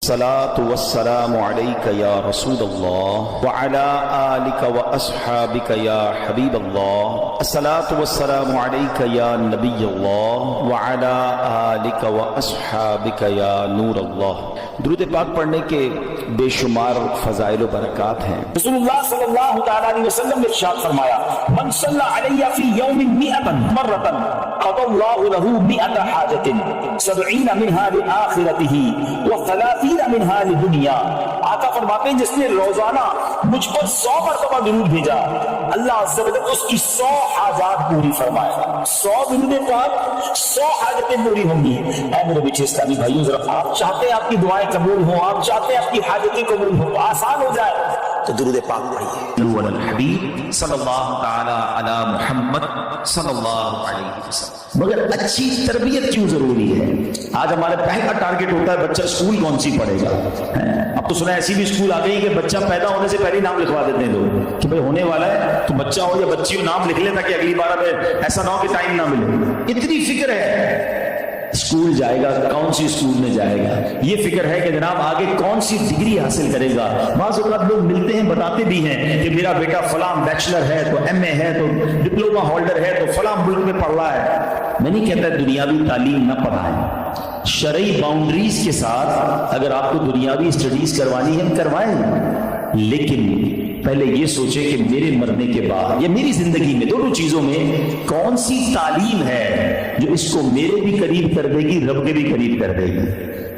الصلاة والسلام عليك يا رسول الله وعلى آلك وأصحابك يا حبيب الله. الصلاة والسلام عليك يا نبي الله وعلى آلك وأصحابك يا نور الله. درود پاک پڑھنے کے بے شمار فضائل و برکات ہیں. رسول اللہ صلی اللہ تعالی علیہ وسلم نے ارشاد فرمایا من صلی علی فی یوم 100 مرۃ قضى اللہ له 100 حاجۃ 70 منها لآخرته و30 منها لدنیا. آقا فرماتے ہیں جس نے روزانہ مجھ پر 100 مرتبہ درود بھیجا اللہ عز و جل اس کی 100 حاجات پوری فرمائے گا. 100 درود پاک 100 حاجتیں پوری ہوں گی. اے میرے میٹھے اسلامی بھائیوں، ذرا آپ چاہتے ہیں آپ کی دعائیں قبول ہوں، آپ چاہتے ہیں آپ کی حاجتیں قبول ہوں، آسان ہو جائے تو درود پاک پڑھیے. الحبیب صلی اللہ تعالی علی محمد صلی اللہ علیہ وسلم. مگر اچھی تربیت کیوں ضروری ہے؟ آج ہمارے پہلا ٹارگٹ ہوتا ہے بچہ اسکول کون سی پڑھے گا. اب تو سنا ایسی بھی اسکول آ گئی کہ بچہ پیدا ہونے سے پہلے نام لکھوا دیتے ہیں لوگ کہ بھئی ہونے والا ہے تو بچہ ہو یا بچی ہو نام لکھ لے تاکہ اگلی بار میں ایسا نہ ہو کہ ٹائم نہ ملے. اتنی فکر ہے اسکول جائے گا کون سی اسکول میں جائے گا، یہ فکر ہے کہ جناب آگے کون سی ڈگری حاصل کرے گا. بعض اوقات لوگ ملتے ہیں بتاتے بھی ہیں کہ میرا بیٹا فلاں بیچلر ہے تو ایم اے ہے تو ڈپلوما ہولڈر ہے تو فلاں ملک میں پڑھ رہا ہے. میں نہیں کہتا دنیاوی تعلیم نہ پڑھائیں، شرعی باؤنڈریز کے ساتھ اگر آپ کو دنیاوی اسٹڈیز کروانی ہے کروائیں، لیکن پہلے یہ سوچیں کہ میرے مرنے کے بعد یا میری زندگی میں دونوں چیزوں میں کون سی تعلیم ہے جو اس کو میرے بھی قریب کر دے گی، رب کے بھی قریب کر دے گی.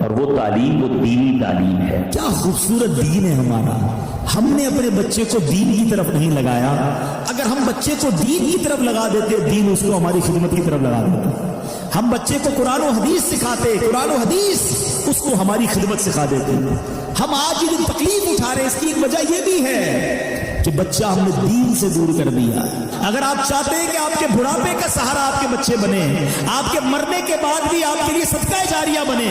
اور وہ تعلیم وہ دینی تعلیم ہے. کیا خوبصورت دین ہے ہمارا. ہم نے اپنے بچے کو دین کی طرف نہیں لگایا. اگر ہم بچے کو دین کی طرف لگا دیتے دین اس کو ہماری خدمت کی طرف لگا دیتا. ہم بچے کو قرآن و حدیث سکھاتے، قرآن و حدیث اس کو ہماری خدمت سکھا دیتے. ہم آج یہ تکلیف اٹھا رہے ہیں، اس کی ایک وجہ یہ بھی ہے کہ بچہ ہم نے دین سے دور کر دیا. اگر آپ چاہتے ہیں کہ آپ کے بڑھاپے کا سہارا آپ کے بچے بنے، آپ کے مرنے کے بعد بھی آپ کے لیے صدقہ جاریہ بنے،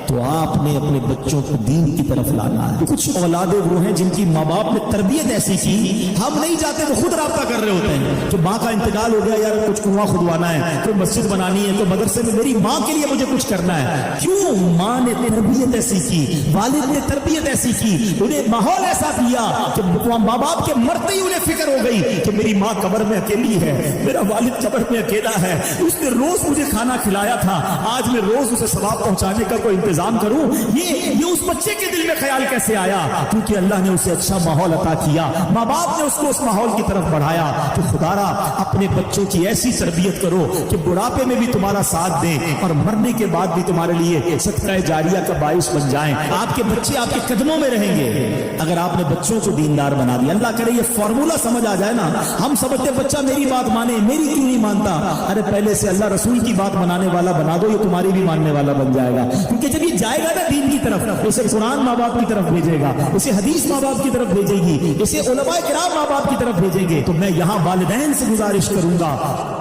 تو آپ نے اپنے بچوں کو دین کی طرف لانا ہے. کچھ اولادیں وہ ہیں جن کی ماں باپ نے تربیت ایسی کی ہم نہیں چاہتے تو خود رابطہ کر رہے ہوتے ہیں کہ ماں کا انتقال ہو گیا، یار کچھ کنواں کھدوانا ہے، کوئی مسجد بنانی ہے، تو مدرسے میں میری ماں کے لیے مجھے کچھ کرنا ہے. کیوں؟ ماں نے تربیت ایسی کی، والد نے تربیت ایسی کی، انہیں ماحول ایسا دیا کہ ماں باپ کے مرتے ہی انہیں فکر ہو گئی کہ میری ماں قبر میں اکیلی ہے، میرا والد قبر میں اکیلا ہے، اس نے روز مجھے کھانا کھلایا تھا، آج میں روز اسے ثواب پہنچانے کا کوئی انتظام کروں. یہ اس بچے کے دل میں خیال کیسے آیا؟ کیونکہ اللہ نے اسے اچھا ماحول عطا کیا، ماں باپ نے اس کو اس ماحول کی طرف بڑھایا. تو خدارا اپنے بچوں کی ایسی تربیت کرو کہ بڑھاپے میں بھی تمہارا ساتھ دیں اور مرنے کے بعد بھی تمہارے لیے صدقہ جاریہ کا باعث بن جائیں. آپ کے بچے آپ کے قدموں میں رہیں گے اگر آپ نے بچوں کو دیندار بنا دیا. اللہ کرے یہ فارمولہ سمجھ آ جائے نا. ہم سمجھتے بچہ میری بات مانے، میری کیوں نہیں مانتا؟ ارے پہلے سے اللہ رسول کی بات منانے والا بنا دو، یہ تمہاری بھی ماننے والا بن جائے گا. کیونکہ جب یہ جائے گا نا دین کی طرف، اسے قرآن ماں باپ کی طرف بھیجے گا، اسے حدیث ماں باپ کی طرف بھیجے گی، اسے علماء کرام ماں باپ کی طرف بھیجیں گے. تو میں یہاں والدین سے گزارش کروں گا.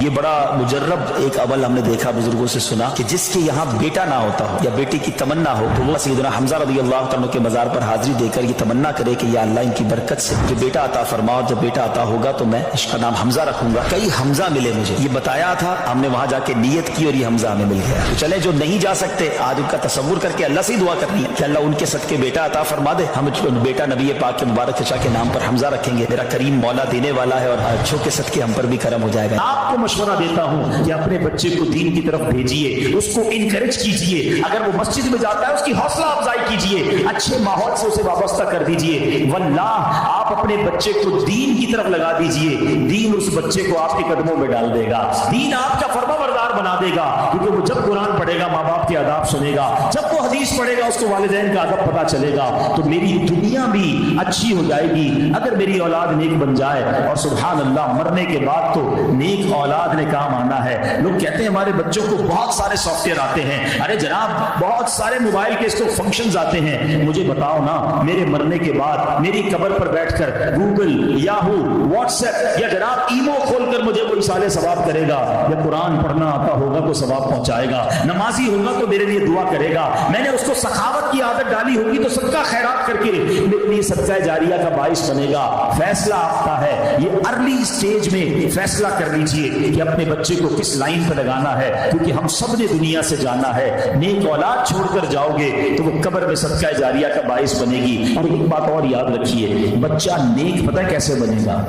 یہ بڑا مجرب ایک عمل ہم نے دیکھا، بزرگوں سے سنا کہ جس کے یہاں بیٹا نہ ہوتا ہو یا بیٹی کی تمنا ہو تو وہ سیدنا حمزہ رضی اللہ عنہ کے مزار پر حاضری دے کر یہ تمنا کرے کہ یا اللہ ان کی برکت سے جو بیٹا عطا فرماؤ، جب بیٹا عطا ہوگا تو میں اس کا نام حمزہ رکھوں گا. کئی حمزہ ملے مجھے، یہ بتایا تھا، ہم نے وہاں جا کے نیت کی اور یہ حمزہ ہمیں مل گیا. تو چلے جو نہیں جا سکتے آج ان کا تصور کر کے اللہ سے ہی دعا کرنی ہے کہ اللہ ان کے صدقے بیٹا عطا فرما دے. ہم بیٹا نبی پاک کے مبارک چچا کے نام پر حمزہ رکھیں گے. میرا کریم مولا دینے والا ہے اور اچھوں کے صدقے ہم پر بھی کرم ہو جائے گا. آپ کو مشورہ دیتا ہوں کہ اپنے بچے کو دین کی طرف بھیجیے، اس کو انکریج کیجیے. اگر وہ مسجد میں جاتا ہے اس کی حوصلہ افزائی کیجیے، اچھے ماحول سے اسے وابستہ کر دیجیے. واللہ آپ اپنے بچے کو دین کی طرف لگا دیجیے، دین اس بچے کو آپ کے قدموں میں ڈال دے گا، دین آپ کا فرما بردار بنا دے گا. کیونکہ وہ جب قرآن پڑھے گا ماں باپ کے آداب سنے گا، جب وہ حدیث پڑھے گا اس کو والدین کا ادب پتا چلے گا، تو میری دنیا بھی اچھی ہو جائے گی. اگر میری اولاد نیک بن جائے، اور سبحان اللہ مرنے کے بعد تو نیک اولاد نے کام آنا ہے. لوگ کہتے ہیں ہمارے بچوں کو بہت سارے سافٹ ویئر آتے ہیں. ارے جناب بہت سارے موبائل کے اس کو فنکشنز آتے ہیں. مجھے بتاؤ نا میرے مرنے کے بعد میری قبر پر بیٹھ کر گوگل، یاہو، واٹس ایپ یا جناب ایمو کھول کر مجھے کوئی سالے ثواب کرے گا، یا قرآن پڑھنا آتا ہوگا تو ثواب پہنچائے گا، نمازی ہوگا تو میرے لیے دعا کرے گا. میں نے اس کو سخاوت کی عادت ڈالی ہوگی تو صدقہ خیرات کر کے میرے لیے صدقہ جاریہ کا باعث بنے گا. فیصلہ آفتہ ہے. یہ ارلی سٹیج میں فیصلہ کر لیجئے کہ اپنے بچے کو کس لائن پہ لگانا ہے, کیونکہ ہم سب نے دنیا سے جانا ہے. نیک اولاد چھوڑ کر جاؤ گے تو وہ قبر میں صدقہ جاریہ کا باعث بنے گی. اور ایک بات اور یاد رکھیے, بچہ نیک پتہ کیسے بنے گا؟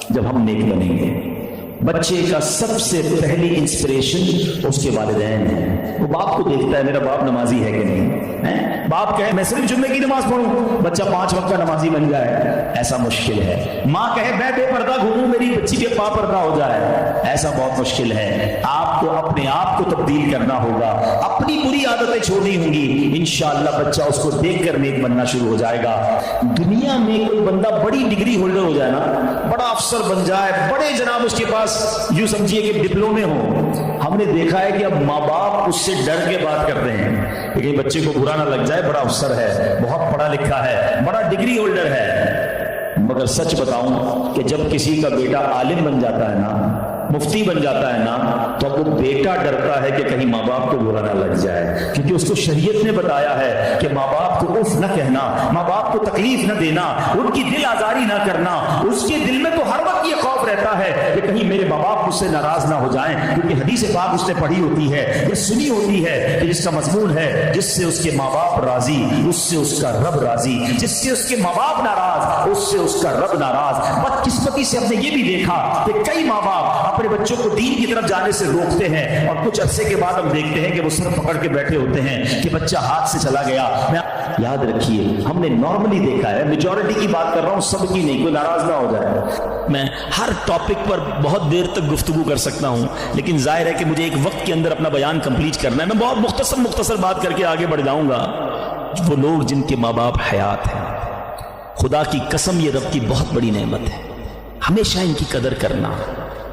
جب ہم نیک بنیں گے. بچے کا سب سے پہلی انسپریشن اس کے والدین ہیں. وہ باپ کو دیکھتا ہے میرا باپ نمازی ہے کہ نہیں. باپ کہے میں صرف جمعے کی نماز پڑھوں, بچہ 5 وقت کا نمازی بن جائے, ایسا مشکل ہے. ماں کہے میں بے پردہ گھوموں, میری بچی کے پا پردہ ہو جائے, ایسا بہت مشکل ہے. آپ کو اپنے آپ کو تبدیل کرنا ہوگا, اپنی بری عادتیں چھوڑنی ہوں گی. انشاءاللہ بچہ اس کو دیکھ کر نیک بننا شروع ہو جائے گا. دنیا میں کوئی بندہ بڑی ڈگری ہولڈر ہو جائے نا, بڑا افسر بن جائے, بڑے جناب اس کے پاس یوں سمجھیے کہ ڈپلومے ہوں, ہم نے دیکھا ہے کہ اب ماں باپ اس سے ڈر کے بات کرتے ہیں کہ بچے کو برا نہ لگ جائے, بڑا افسر ہے, بہت پڑھا لکھا ہے, بڑا ڈگری ہولڈر ہے. مگر سچ بتاؤں کہ جب کسی کا بیٹا عالم بن جاتا ہے نا, مفتی بن جاتا ہے نا, تو اب وہ بیٹا ڈرتا ہے کہ کہیں ماں باپ کو برا نہ لگ جائے, کیونکہ اس کو شریعت نے بتایا ہے کہ ماں باپ کو اف نہ کہنا, ماں باپ کو تکلیف نہ دینا, ان کی دل آزاری نہ کرنا. اس کے دل میں تو ہر وقت یہ خوف رہتا ہے کہ کہیں میرے ماں باپ مجھ سے ناراض نہ ہو جائیں, کیونکہ حدیث پاک اس نے پڑھی ہوتی ہے یا سنی ہوتی ہے کہ جس کا مضمون ہے جس سے اس کے ماں باپ راضی اس سے اس کا رب راضی, جس سے اس کے ماں باپ ناراض اس سے اس کا رب ناراض. بدقسمتی سے ہم نے یہ بھی دیکھا کہ کئی ماں باپ اپنے بچوں کو دین کی طرف جانے سے روکتے ہیں, اور کچھ عرصے کے بعد ہم دیکھتے ہیں کہ وہ سر پکڑ کے بیٹھے ہوتے ہیں کہ بچہ ہاتھ سے چلا گیا. یاد رکھیے ہم نے نارملی دیکھا ہے, میجورٹی کی بات کر رہا ہوں, سب کی نہیں, کوئی ناراض نہ ہو جائے. میں ہر ٹاپک پر بہت دیر تک گفتگو کر سکتا ہوں, لیکن ظاہر ہے کہ مجھے ایک وقت کے اندر اپنا بیان کمپلیٹ کرنا ہے. میں بہت مختصر بات کر کے آگے بڑھ جاؤں گا. وہ لوگ جن کے ماں باپ حیات ہیں, خدا کی قسم یہ رب کی بہت بڑی نعمت ہے, ہمیشہ ان کی قدر کرنا.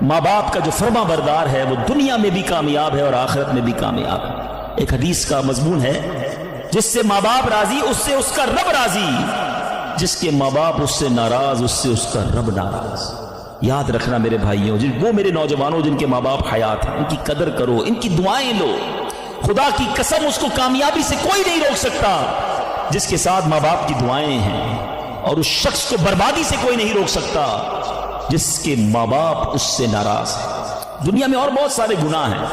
ماں باپ کا جو فرما بردار ہے وہ دنیا میں بھی کامیاب ہے اور آخرت میں بھی کامیاب ہے. ایک حدیث کا مضمون ہے, جس سے ماں باپ راضی اس سے اس کا رب راضی, جس کے ماں باپ اس سے ناراض اس سے اس کا رب ناراض. یاد رکھنا میرے بھائیوں, وہ میرے نوجوانوں جن کے ماں باپ حیات ہیں, ان کی قدر کرو, ان کی دعائیں لو. خدا کی قسم اس کو کامیابی سے کوئی نہیں روک سکتا جس کے ساتھ ماں باپ کی دعائیں ہیں, اور اس شخص کو بربادی سے کوئی نہیں روک سکتا جس کے ماں باپ اس سے ناراض ہے. دنیا میں اور بہت سارے گناہ ہیں,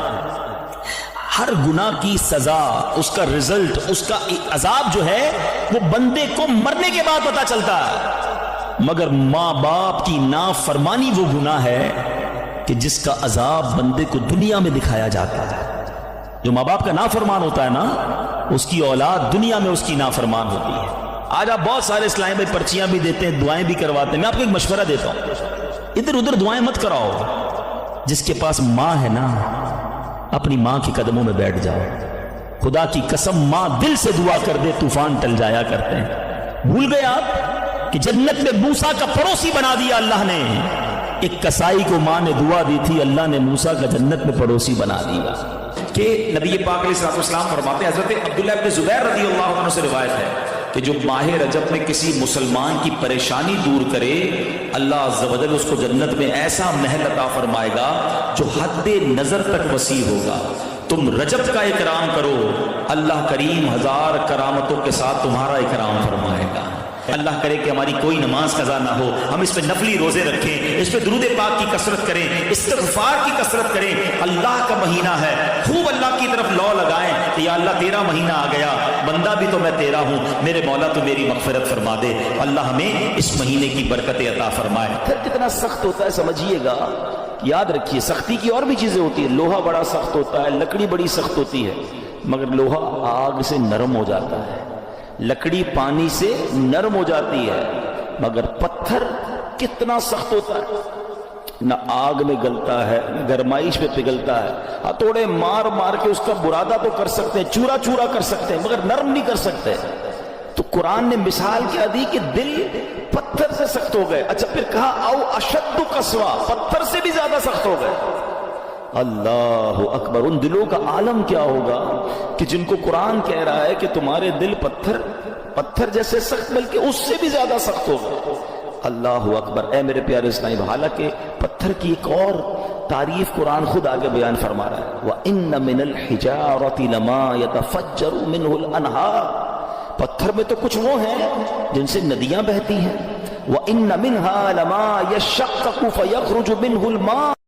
ہر گناہ کی سزا, اس کا رزلٹ, اس کا عذاب جو ہے وہ بندے کو مرنے کے بعد پتہ چلتا ہے. مگر ماں باپ کی نافرمانی وہ گناہ ہے کہ جس کا عذاب بندے کو دنیا میں دکھایا جاتا ہے. جو ماں باپ کا نافرمان ہوتا ہے نا, اس کی اولاد دنیا میں اس کی نافرمان ہوتی ہے. آج آپ بہت سارے اسلام میں پرچیاں بھی دیتے ہیں, دعائیں بھی کرواتے ہیں. میں آپ کو ایک مشورہ دیتا ہوں, ادھر ادھر دعائیں مت کراؤ. جس کے پاس ماں ہے نا, اپنی ماں کے قدموں میں بیٹھ جاؤ. خدا کی قسم ماں دل سے دعا کر دے, طوفان ٹل جایا کرتے ہیں. بھول گئے آپ کہ جنت میں موسیٰ کا پڑوسی بنا دیا اللہ نے. ایک کسائی کو ماں نے دعا دی تھی, اللہ نے موسیٰ کا جنت میں پڑوسی بنا دیا. کہ نبی پاک علیہ السلام فرماتے ہیں, حضرت عبداللہ ابن زبیر رضی اللہ عنہ سے روایت ہے کہ جو ماہ رجب میں کسی مسلمان کی پریشانی دور کرے, اللہ عز و جل اس کو جنت میں ایسا محل عطا فرمائے گا جو حد نظر تک وسیع ہوگا. تم رجب کا اکرام کرو, اللہ کریم 1000 کرامتوں کے ساتھ تمہارا اکرام فرمائے گا. اللہ کرے کہ ہماری کوئی نماز قضا نہ ہو, ہم اس پہ نفلی روزے رکھیں, اس پہ درود پاک کی کثرت کریں, استغفار کی کثرت کریں. اللہ کا مہینہ ہے, خوب اللہ کی طرف لو لگائیں کہ یا اللہ تیرا مہینہ آ گیا, بندہ بھی تو میں تیرا ہوں, میرے مولا تو میری مغفرت فرما دے. اللہ ہمیں اس مہینے کی برکتیں عطا فرمائے. پھر کتنا سخت ہوتا ہے سمجھیے گا. یاد رکھیے سختی کی اور بھی چیزیں ہوتی ہیں. لوہا بڑا سخت ہوتا ہے, لکڑی بڑی سخت ہوتی ہے, مگر لوہا آگ سے نرم ہو جاتا ہے. لکڑی پانی سے نرم ہو جاتی ہے, مگر پتھر کتنا سخت ہوتا ہے, نہ آگ میں گلتا ہے نہ گرمائش میں پگھلتا ہے. ہتھوڑے مار مار کے اس کا برادہ تو کر سکتے ہیں, چورا چورا کر سکتے ہیں, مگر نرم نہیں کر سکتے. تو قرآن نے مثال کیا دی کہ دل پتھر سے سخت ہو گئے. اچھا پھر کہا او اشد قسوہ, پتھر سے بھی زیادہ سخت ہو گئے. اللہ اکبر. ان دلوں کا عالم کیا ہوگا کہ جن کو قرآن کہہ رہا ہے کہ تمہارے دل پتھر جیسے سخت, بلکہ اس سے بھی زیادہ سخت ہوگا. اللہ اکبر. اے میرے پیارے اسلام, حالانکہ پتھر کی ایک اور تعریف قرآن خود آگے بیان فرما رہا ہے وَإِنَّ مِنَ الْحِجَارَةِ لَمَا يَتَفَجَّرُ مِنْهُ الْأَنْهَارُ، پتھر میں تو کچھ وہ ہیں جن سے ندیاں بہتی ہیں، وَإِنَّ مِنْهَا لَمَا يَشَّقَّقُ فَيَخْرُجُ مِنْهُ الْمَاءُ،